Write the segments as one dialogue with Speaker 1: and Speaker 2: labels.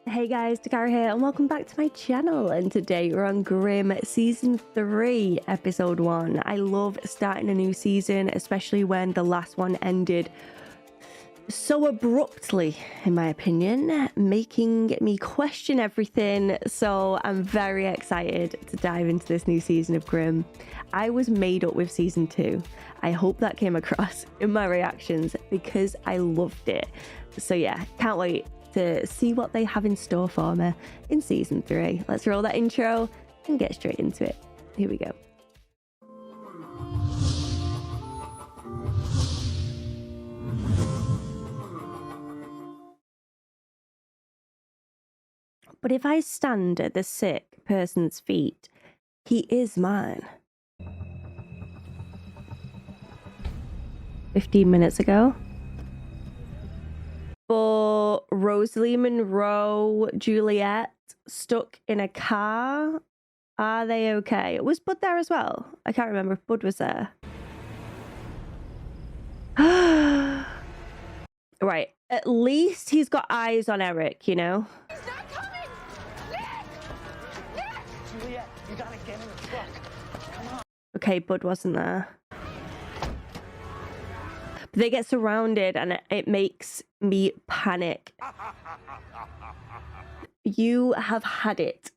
Speaker 1: Hey guys, Dakara here and welcome back to my channel, and today we're on Grimm Season 3, Episode 1. I love starting a new season, especially when the last one ended so abruptly, in my opinion, making me question everything. So I'm very excited to dive into this new season of Grimm. I was made up with Season 2. I hope that came across in my reactions because I loved it. So yeah, can't wait to see what they have in store for me in Season 3. Let's roll that intro and get straight into it. Here we go. But if I stand at the sick person's feet, he is mine. 15 minutes ago. For Rosalie, Monroe, Juliet stuck in a car. Are they okay? Was Bud there as well? I can't remember if Bud was there. Right. At least he's got eyes on Eric, you know?
Speaker 2: He's not coming! Nick! Nick!
Speaker 3: Juliet, you gotta get in the truck. Come on.
Speaker 1: Okay, Bud wasn't there. But they get surrounded and it makes me panic. You have had it.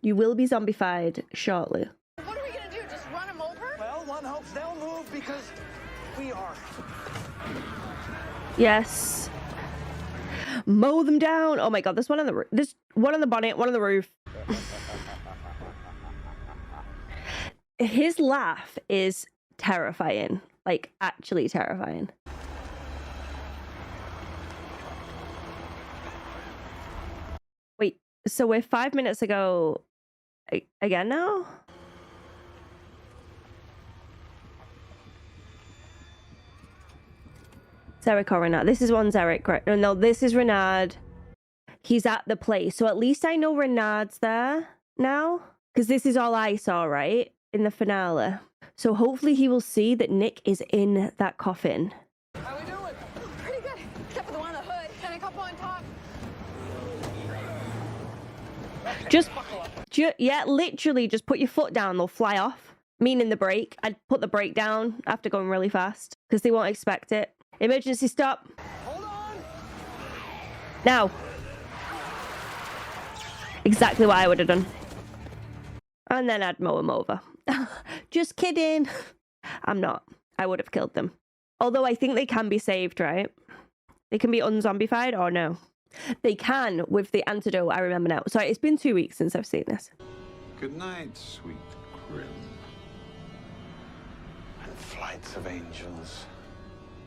Speaker 1: You will be zombified shortly.
Speaker 2: What are we gonna do? Just run him over?
Speaker 3: Well, one hopes they'll move because we are.
Speaker 1: Yes. Mow them down. Oh my god, there's one on the there's one on the bonnet, one on the roof. His laugh is terrifying. Like, actually terrifying. Wait, so we're 5 minutes ago again now? It's Eric or Renard. This is one's Eric, right? No, this is Renard. He's at the place. So at least I know Renard's there now. Because this is all I saw, right? In the finale. So hopefully he will see that Nick is in that coffin.
Speaker 2: How we doing? Pretty good. Except for the one on the hood and a couple on top.
Speaker 1: Yeah, literally just put your foot down. They'll fly off. Meaning the brake. I'd put the brake down after going really fast. Because they won't expect it. Emergency stop.
Speaker 3: Hold on.
Speaker 1: Now. Exactly what I would have done. And then I'd mow him over. Just kidding. I'm not. I would have killed them. Although I think they can be saved, right? They can be unzombified or no? They can with the antidote, I remember now. Sorry, it's been 2 weeks since I've seen this.
Speaker 4: Good night, sweet Grimm. And flights of angels,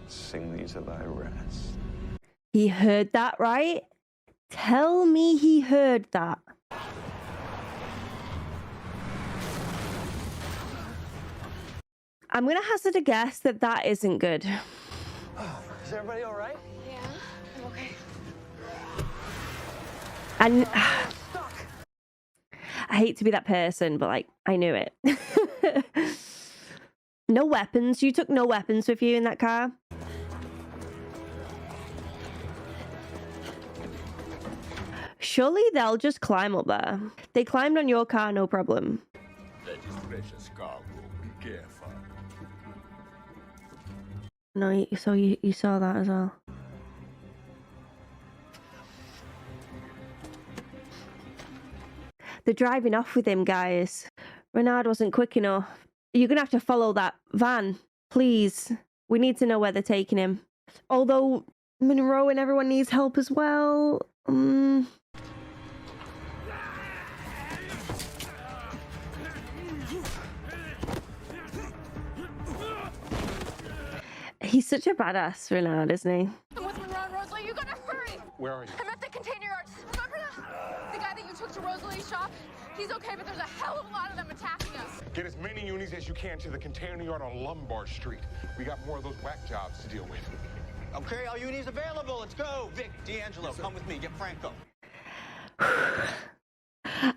Speaker 4: sing thee to thy rest.
Speaker 1: He heard that, right? Tell me he heard that. I'm going to hazard a guess that that isn't good.
Speaker 3: Is everybody all right?
Speaker 2: Yeah, I'm okay.
Speaker 1: And I hate to be that person, but like, I knew it. No weapons. You took no weapons with you in that car? Surely they'll just climb up there. They climbed on your car, no problem.
Speaker 5: That is precious cargo. Be careful.
Speaker 1: No, you saw that as well. They're driving off with him, guys. Renard wasn't quick enough. You're going to have to follow that van, please. We need to know where they're taking him. Although Monroe and everyone needs help as well. He's such a badass, Renard, isn't he?
Speaker 2: I'm with Monroe and Rosalie. You gotta hurry.
Speaker 4: Where are you?
Speaker 2: I'm at the container yards. Remember the guy that you took to Rosalie's shop? He's okay, but there's a hell of a lot of them attacking us.
Speaker 6: Get as many unis as you can to the container yard on Lombard Street. We got more of those whack jobs to deal with.
Speaker 3: Okay, all unis available. Let's go. Vic, D'Angelo, come with me. Get Franco.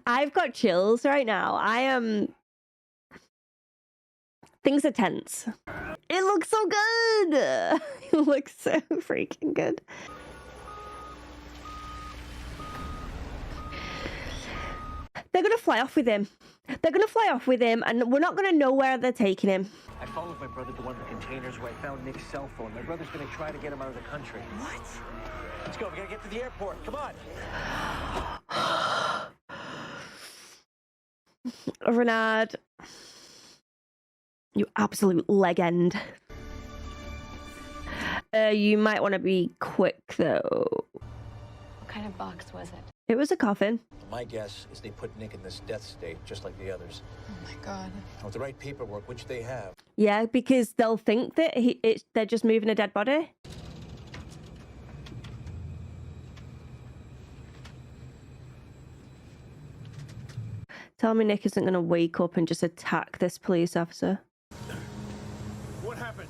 Speaker 1: I've got chills right now. I am... Things are tense. It looks so good. It looks so freaking good. They're gonna fly off with him. They're gonna fly off with him, and we're not gonna know where they're taking him.
Speaker 7: I followed my brother to one of the containers where I found Nick's cell phone. My brother's gonna try to get him out of the country.
Speaker 3: What?
Speaker 7: Let's go. We gotta get to the airport. Come on.
Speaker 1: Renard, you absolute legend. You might want to be quick though.
Speaker 2: What kind of box was it?
Speaker 1: It was a coffin.
Speaker 7: My guess is they put Nick in this death state, just like the others.
Speaker 2: Oh my God.
Speaker 7: With the right paperwork, which they have.
Speaker 1: Yeah, because they'll think that they're just moving a dead body. Tell me Nick isn't going to wake up and just attack this police officer.
Speaker 8: What happened?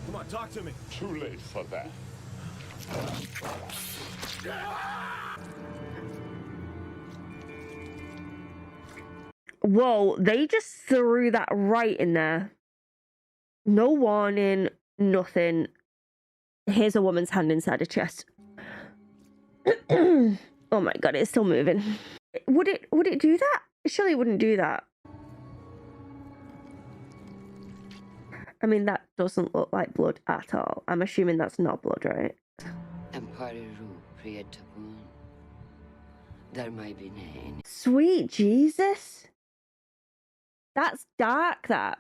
Speaker 8: Come on, talk to me.
Speaker 6: Too late for that.
Speaker 1: Whoa, they just threw that right in there. No warning, nothing. Here's a woman's hand inside a chest. Oh my God, it's still moving. Would it do that? Surely it wouldn't do that. I mean, that doesn't look like blood at all. I'm assuming that's not blood, right? Sweet Jesus. That's dark, that.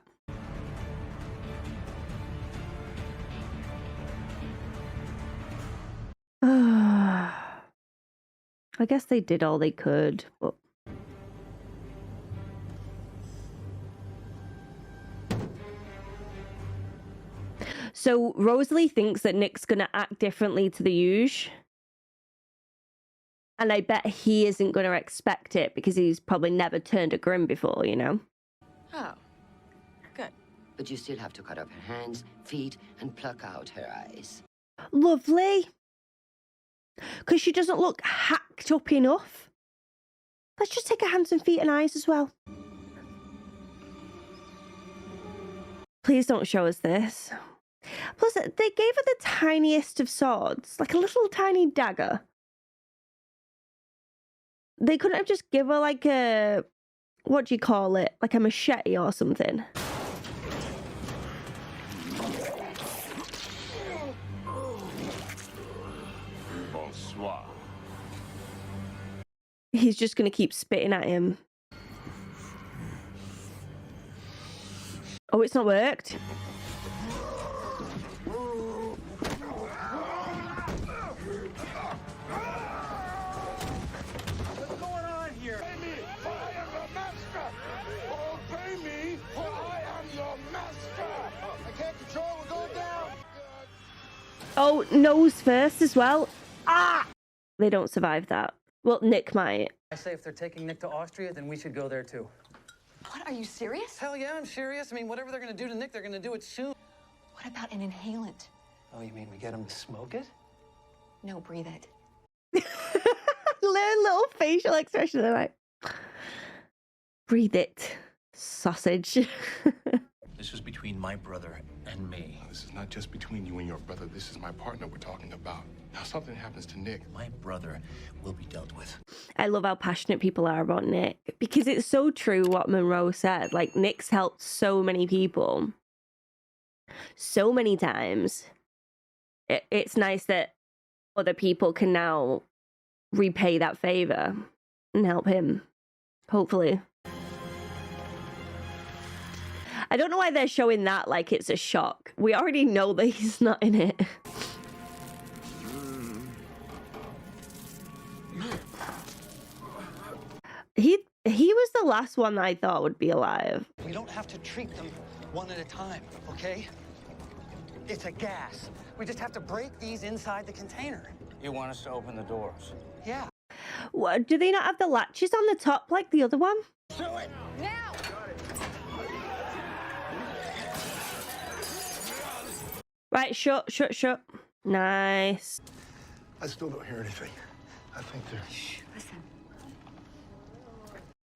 Speaker 1: I guess they did all they could, but... So Rosalie thinks that Nick's gonna act differently to the usual. And I bet he isn't gonna expect it because he's probably never turned a Grimm before, you know?
Speaker 2: Oh, good.
Speaker 9: But you still have to cut off her hands, feet, and pluck out her eyes.
Speaker 1: Lovely. Because she doesn't look hacked up enough. Let's just take her hands and feet and eyes as well. Please don't show us this. Plus, they gave her the tiniest of swords, like a little tiny dagger. They couldn't have just give her like a, what do you call it? Like a machete or something.
Speaker 6: Bonsoir.
Speaker 1: He's just going to keep spitting at him. Oh, it's not worked.
Speaker 3: What's going on here?
Speaker 6: Obey me, for I am your master. Obey me, for I am your master.
Speaker 3: I can't control. We're going down.
Speaker 1: Oh, nose first as well. Ah! They don't survive that. Well, Nick might.
Speaker 10: I say if they're taking Nick to Austria, then we should go there too.
Speaker 2: What, are you serious?
Speaker 10: Hell yeah, I'm serious. I mean, whatever they're gonna do to Nick, they're gonna do it soon.
Speaker 2: What about an inhalant?
Speaker 10: Oh, you mean we get him to smoke it?
Speaker 2: No, breathe it.
Speaker 1: Little facial expression. They're like, breathe it, sausage.
Speaker 7: This is between my brother and me.
Speaker 6: This is not just between you and your brother. This is my partner we're talking about. Now, something happens to Nick.
Speaker 7: My brother will be dealt with.
Speaker 1: I love how passionate people are about Nick because it's so true what Monroe said. Like, Nick's helped so many people so many times. It's nice that other people can now repay that favor and help him, hopefully. I don't know why they're showing that like it's a shock. We already know that he's not in it. He was the last one that I thought would be alive.
Speaker 3: We don't have to treat them one at a time, okay? It's a gas. We just have to break these inside the container.
Speaker 10: You want us to open the doors?
Speaker 3: Yeah.
Speaker 1: What, do they not have the latches on the top like the other one?
Speaker 3: Do it!
Speaker 2: Now!
Speaker 1: Right, shut. Nice.
Speaker 6: I still don't hear anything. I think they're...
Speaker 2: Shh, listen.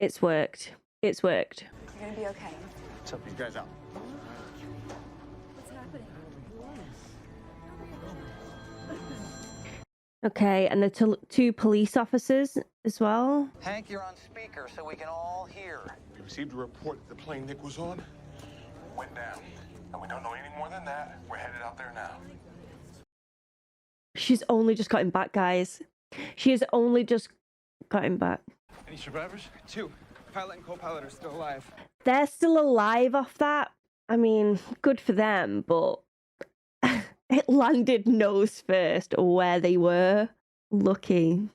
Speaker 1: It's worked. It's worked.
Speaker 2: You're gonna be okay.
Speaker 3: Let's help these guys out.
Speaker 2: What's happening?
Speaker 1: Okay, and the two police officers as well.
Speaker 3: Hank, you're on speaker so we can all hear.
Speaker 6: We received a report that the plane Nick was on went down. And we don't know any more than that. We're headed out there now.
Speaker 1: She's only just gotten back, guys. She has only just gotten back.
Speaker 8: Any survivors? 2. Pilot and co-pilot are still alive.
Speaker 1: They're still alive off that. I mean, good for them, but it landed nose first where they were. Lucky.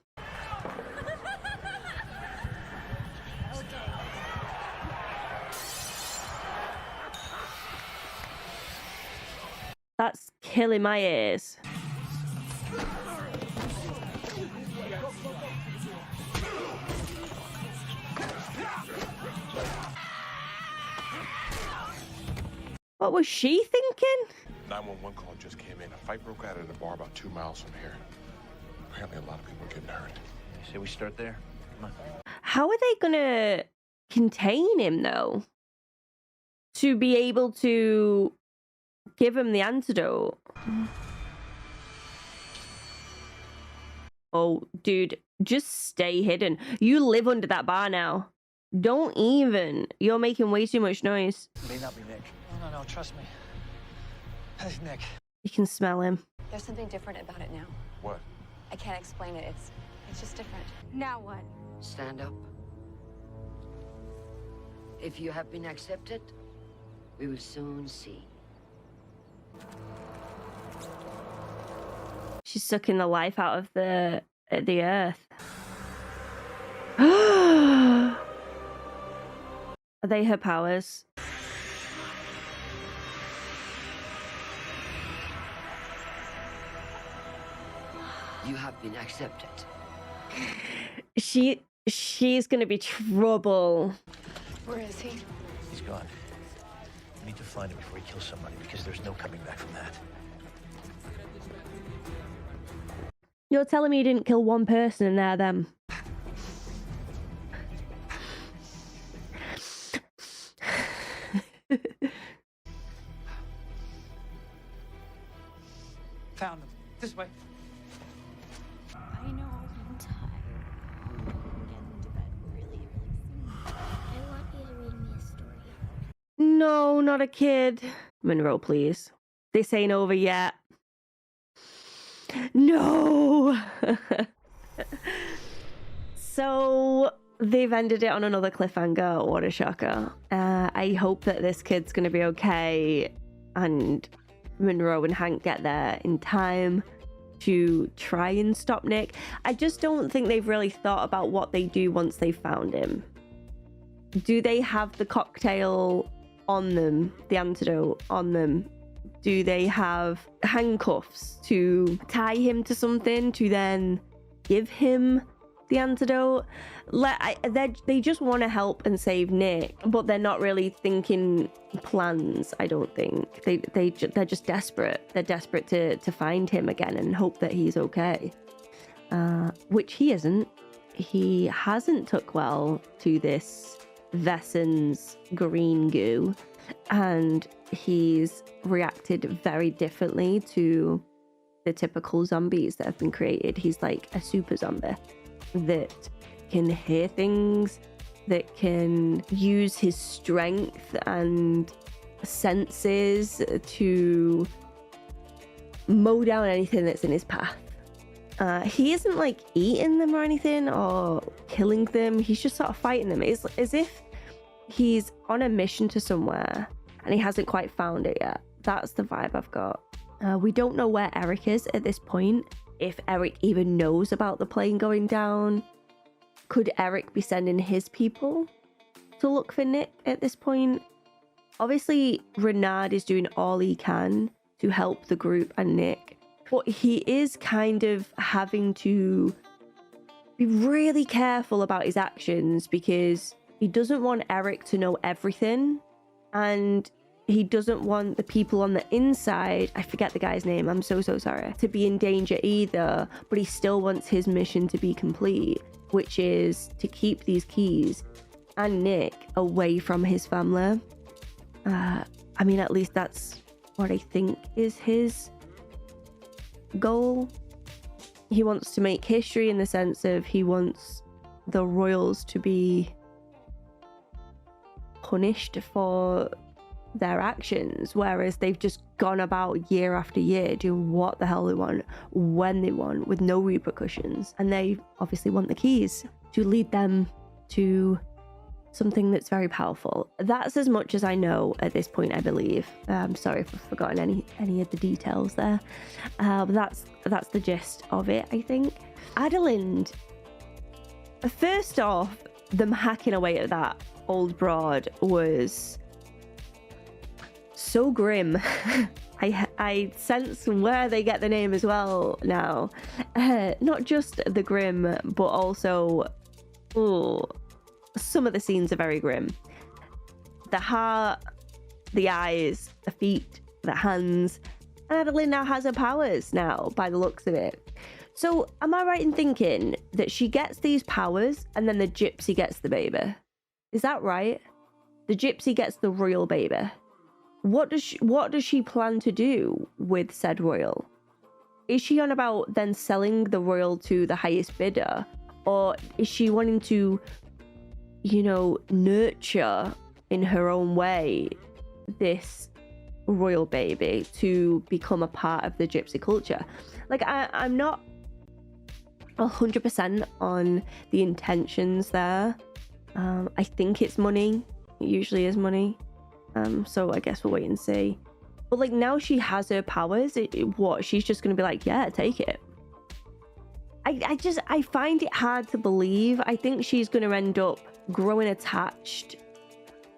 Speaker 1: That's killing my ears. What was she thinking?
Speaker 6: 911 call just came in. A fight broke out at a bar about 2 miles from here. Apparently a lot of people are getting hurt.
Speaker 7: Say we start there? Come on.
Speaker 1: How are they gonna contain him, though? To be able to give him the antidote? Oh, dude, just stay hidden. You live under that bar now. Don't even. You're making way too much noise.
Speaker 7: May not be Nick.
Speaker 10: No, trust me. That's Nick.
Speaker 1: You can smell him.
Speaker 2: There's something different about it now.
Speaker 6: What?
Speaker 2: I can't explain it. It's just different. Now what?
Speaker 9: Stand up. If you have been accepted, we will soon see.
Speaker 1: She's sucking the life out of the earth. Are they her powers?
Speaker 9: You have been accepted.
Speaker 1: She's gonna be trouble.
Speaker 2: Where is he?
Speaker 7: He's gone. We need to find him before he kills somebody, because there's no coming back from that.
Speaker 1: You're telling me you didn't kill one person and they're them?
Speaker 10: Found him. This way.
Speaker 11: I know I'm tired. I'm getting to bed really soon. I want you to read me a story.
Speaker 1: No, not a kid. Monroe, please. This ain't over yet. No! So, they've ended it on another cliffhanger. What a shocker. I hope that this kid's gonna be okay and Monroe and Hank get there in time to try and stop Nick. I just don't think they've really thought about what they do once they've found him. Do they have the cocktail on them, the antidote on them? Do they have handcuffs to tie him to something to then give him the antidote? They just want to help and save Nick, but they're not really thinking plans, I don't think. They're just desperate. They're desperate to find him again and hope that he's okay. Which he isn't. He hasn't took well to this Vessen's green goo, and he's reacted very differently to the typical zombies that have been created. He's like a super zombie that can hear things, that can use his strength and senses to mow down anything that's in his path. He isn't like eating them or anything or killing them. He's just sort of fighting them. It's as if he's on a mission to somewhere and he hasn't quite found it yet. That's the vibe I've got. We don't know where Eric is at this point. If Eric even knows about the plane going down. Could Eric be sending his people to look for Nick at this point? Obviously, Renard is doing all he can to help the group and Nick. But he is kind of having to be really careful about his actions because he doesn't want Eric to know everything. And he doesn't want the people on the inside, I forget the guy's name, I'm so sorry, to be in danger either. But he still wants his mission to be complete, which is to keep these keys and Nick away from his family. I mean, at least that's what I think is his goal. he wants to make history in the sense of he wants the royals to be punished for their actions, whereas they've just gone about year after year doing what the hell they want, when they want, with no repercussions. And they obviously want the keys to lead them to something that's very powerful. That's as much as I know at this point, I believe. I'm sorry if I've forgotten any of the details there, but that's the gist of it, I think. Adelind, first off, them hacking away at that old broad was so grim. I sense where they get the name as well now. Not just the grim, but also, some of the scenes are very grim. The heart, the eyes, the feet, the hands. And Adelind now has her powers now, by the looks of it. So am I right in thinking that she gets these powers and then the gypsy gets the baby? Is that right? The gypsy gets the royal baby. What does she plan to do with said royal? Is she on about then selling the royal to the highest bidder? Or is she wanting to, nurture in her own way this royal baby to become a part of the gypsy culture? Like, I'm not 100% on the intentions there. I think it's money. It usually is money. So I guess we'll wait and see. But like, now she has her powers. She's just gonna be like, yeah, take it. I find it hard to believe. I think she's gonna end up growing attached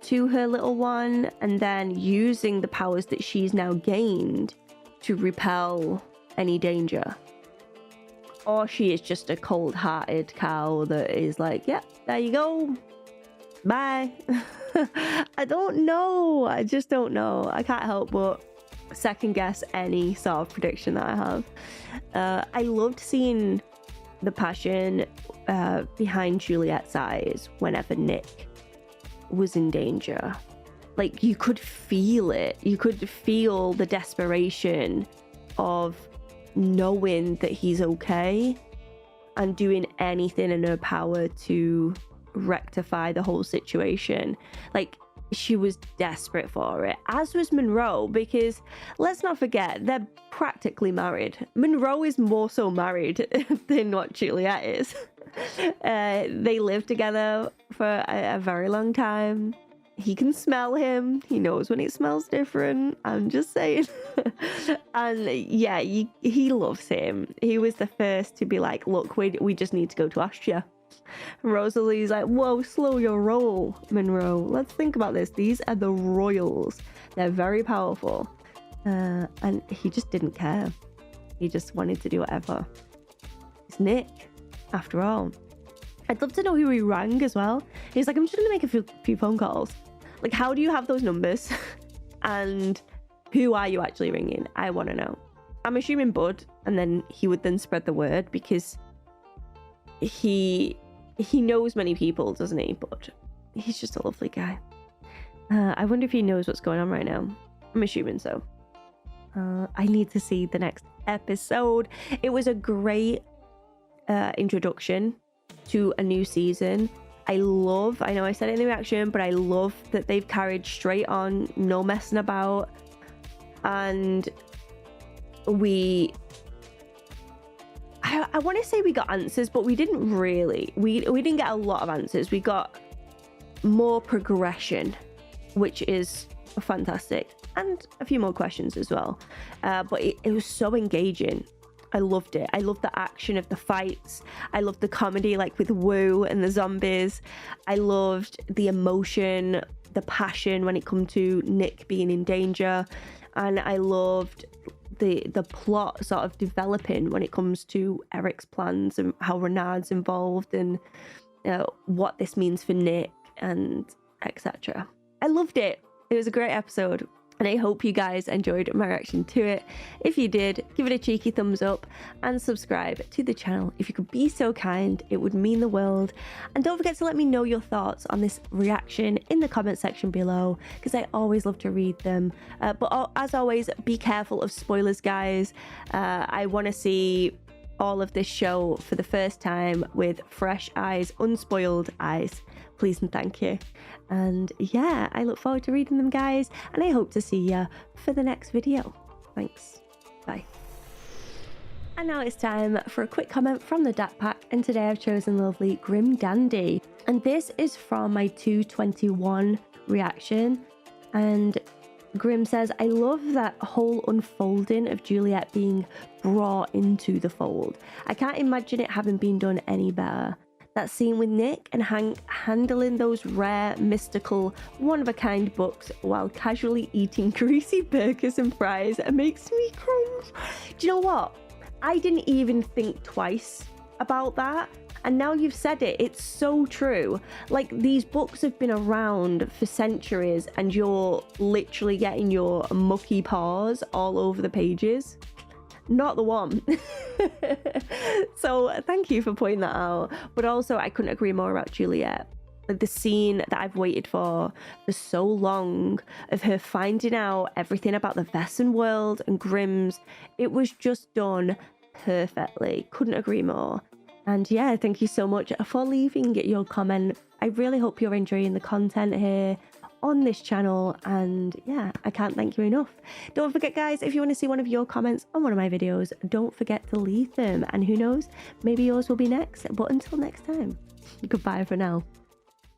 Speaker 1: to her little one and then using the powers that she's now gained to repel any danger. Or she is just a cold-hearted cow that is like, yeah, there you go. Bye. I don't know. I just don't know. I can't help but second guess any sort of prediction that I have. I loved seeing the passion behind Juliet's eyes whenever Nick was in danger. Like, you could feel it. You could feel the desperation of knowing that he's okay and doing anything in her power to rectify the whole situation. Like, she was desperate for it, as was Monroe, because let's not forget, they're practically married. Monroe is more so married than what Juliet is. They lived together for a very long time. He can smell him. He knows when it smells different. I'm just saying. And yeah, he loves him. He was the first to be like, look, we just need to go to Austria. And Rosalie's like, whoa, slow your roll, Monroe. Let's think about this. These are the royals. They're very powerful. And he just didn't care. He just wanted to do whatever. It's Nick, after all. I'd love to know who he rang as well. He's like, I'm just going to make a few phone calls. Like, how do you have those numbers? And who are you actually ringing? I want to know. I'm assuming Bud, and then he would then spread the word because he knows many people, doesn't he? But he's just a lovely guy. I wonder if he knows what's going on right now. I'm assuming so. I need to see the next episode. It was a great introduction to a new season. I know I said it in the reaction, but I love that they've carried straight on, no messing about. And I want to say we got answers, but we didn't really. We didn't get a lot of answers. We got more progression, which is fantastic, and a few more questions as well. But it was so engaging. I loved it. I loved the action of the fights. I loved the comedy, like with Wu and the zombies. I loved the emotion, the passion when it come to Nick being in danger. And I loved the plot sort of developing when it comes to Eric's plans and how Renard's involved and what this means for Nick and etc. I loved it. It was a great episode. And I hope you guys enjoyed my reaction to it. If you did, give it a cheeky thumbs up and subscribe to the channel. If you could be so kind, it would mean the world. And don't forget to let me know your thoughts on this reaction in the comment section below, because I always love to read them. But as always, be careful of spoilers, guys. I want to see all of this show for the first time with fresh eyes, unspoiled eyes. Please and thank you. And yeah, I look forward to reading them, guys, and I hope to see you for the next video. Thanks. Bye. And now it's time for a quick comment from the DAC pack, and today I've chosen lovely Grim Dandy. And this is from my 221 reaction. And Grimm says, I love that whole unfolding of Juliet being brought into the fold. I can't imagine it having been done any better. That scene with Nick and Hank handling those rare, mystical, one-of-a-kind books while casually eating greasy burgers and fries makes me cringe. Do you know what? I didn't even think twice about that. And now you've said it, it's so true. Like, these books have been around for centuries and you're literally getting your mucky paws all over the pages. Not the one. So thank you for pointing that out. But also, I couldn't agree more about Juliet. Like, the scene that I've waited for so long of her finding out everything about the Vesson world and Grimm's, it was just done perfectly. Couldn't agree more. And yeah, thank you so much for leaving your comment. I really hope you're enjoying the content here on this channel, and yeah, I can't thank you enough. Don't forget, guys, if you want to see one of your comments on one of my videos, don't forget to leave them, and who knows, maybe yours will be next. But until next time, goodbye for now.